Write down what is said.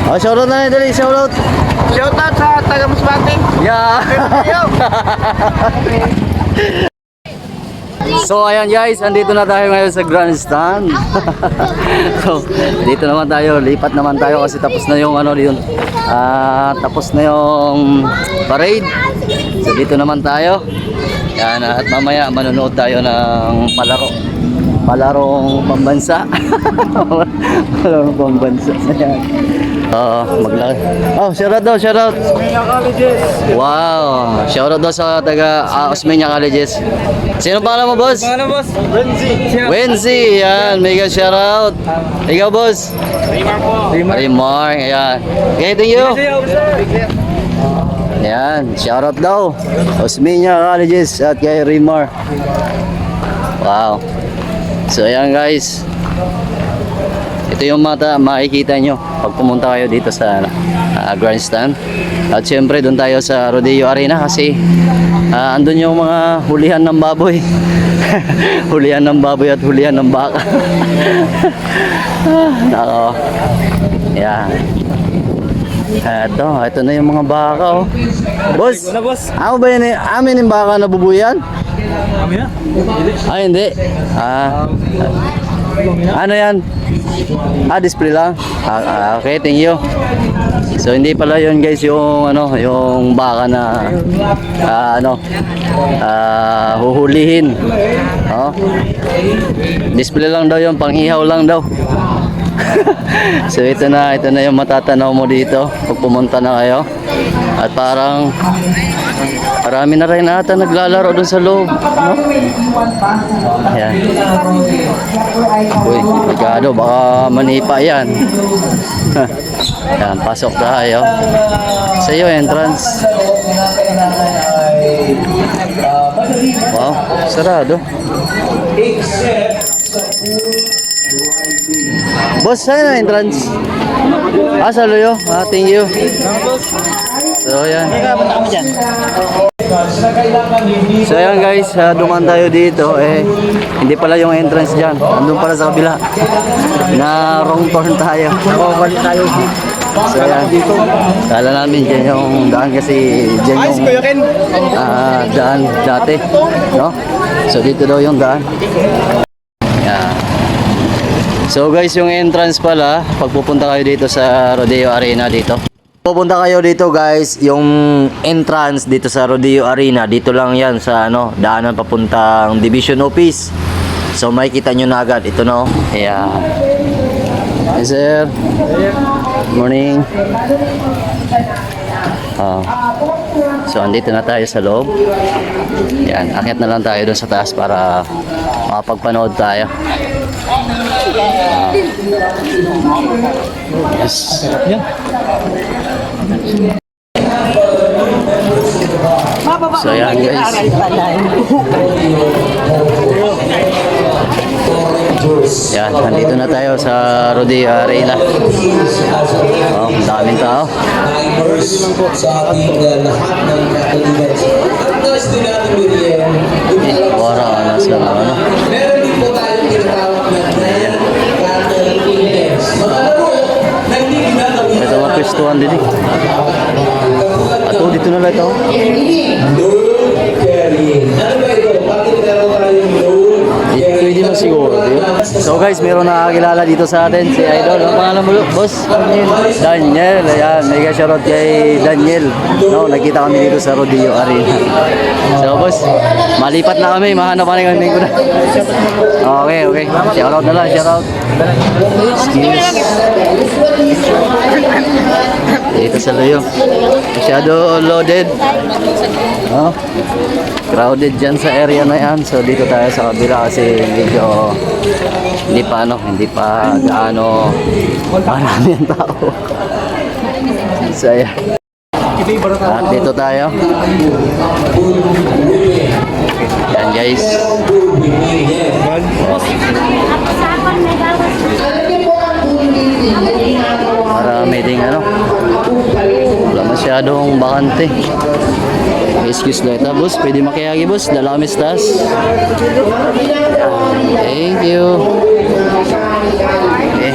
Oh, shoutout na dali, shoutout. Shoutout sa taga Masbate. Yeah. So ayan guys, andito na tayo ngayon sa grandstand. So, dito naman tayo, lipat naman tayo kasi tapos na yung ano yun. Tapos na yung parade. So dito naman tayo. Yan, at mamaya manonood tayo ng palarong pambansa. Palarong pambansa. Ayan. Maglaki. Oh, shoutout daw, shoutout. Osmeña Colleges. Wow, shoutout daw sa taga Osmeña Colleges. Sino pangalan mo, boss? Ano boss? Renzi. Wenzi, yan, mega shoutout. Ikaw, boss? Rimar po. Rimar, ayan. Okay, thank you. Yan, shoutout daw. Osmeña Colleges at kay Rimar. Wow. So, ayan guys. Ito yung makikita nyo pag pumunta kayo dito sa grandstand. At syempre doon tayo sa Rodeo Arena kasi andun yung mga hulihan ng baboy. Hulihan ng baboy at hulihan ng baka. Nako. Yan. Ito na yung mga baka, oh. Boss, ano ba yun? Amin yung baka na bubuyan? Amin na? Ay, hindi. Ano yan? Display lang. Okay, thank you. So hindi pala yun guys yung yung baka na huhulihin. Oh. Display lang daw yun, pang-ihaw lang daw. So ito na yung matatanaw mo dito pag pumunta na kayo. At parang marami na rin ata naglalaro doon sa loob, no? Ayan. Uy, delikado, baka manipa yan. Ayan, pasok tayo. Sa iyo, entrance. Wow, sarado. Boss, saan na entrance? Sa Loyo? Thank you. So, ayan. So, ayan guys, duman tayo dito. Hindi pala yung entrance dyan. Andun pala sa kabila. Na wrong turn tayo. Balik tayo. So, ayan. Kala namin dyan yung daan kasi dyan yung daan dati. No? So, dito daw yung daan. Ayan. So guys, yung entrance pala, pag pupunta kayo dito sa Rodeo Arena dito. Pupunta kayo dito guys, yung entrance dito sa Rodeo Arena, dito lang yan sa daanan papuntang Division Office. So makikita nyo na agad, ito na oh. Ayan. Hey sir. Morning. So andito na tayo sa loob. Yan, akyat na lang tayo doon sa taas para makapagpanood tayo. Yes. So yan guys. Yan, nandito na tayo sa Rodeo Arena. Ang daming tao. Sa ating lahat ng kaibigan. At guys, din natin bigyan. Wala sa Meron din po tayong tinatawag na cattle events. Mga laro na hindi ginagawin. Ito mga pwestuhan din eh. Ato, dito na lang ito. Load carrying. Ano ba ito? Bakit meron tayong load carrying? Pwede mo siguro. So guys, meron nakakilala dito sa atin si Idol. Ang pangalan mo, boss? Daniel. Ayan, mega shoutout kay Daniel. No, nagkita kami dito sa Rodeo Arena. So boss, malipat na kami. Mahanap pa rin kami ko na. Okay. Shoutout na lang, shoutout. Excuse. Dito sa Loyo. Masyado loaded. Crowded dyan sa area na yan. So dito tayo sa kabila kasi medyo hindi pa gaano marami ang tao. So ayan. At dito tayo. Yan guys. Marami ding wala masyadong bakante. Excuse lang ito, boss. Pwede makiyagi, boss. Dalamis tas. Thank you. Okay.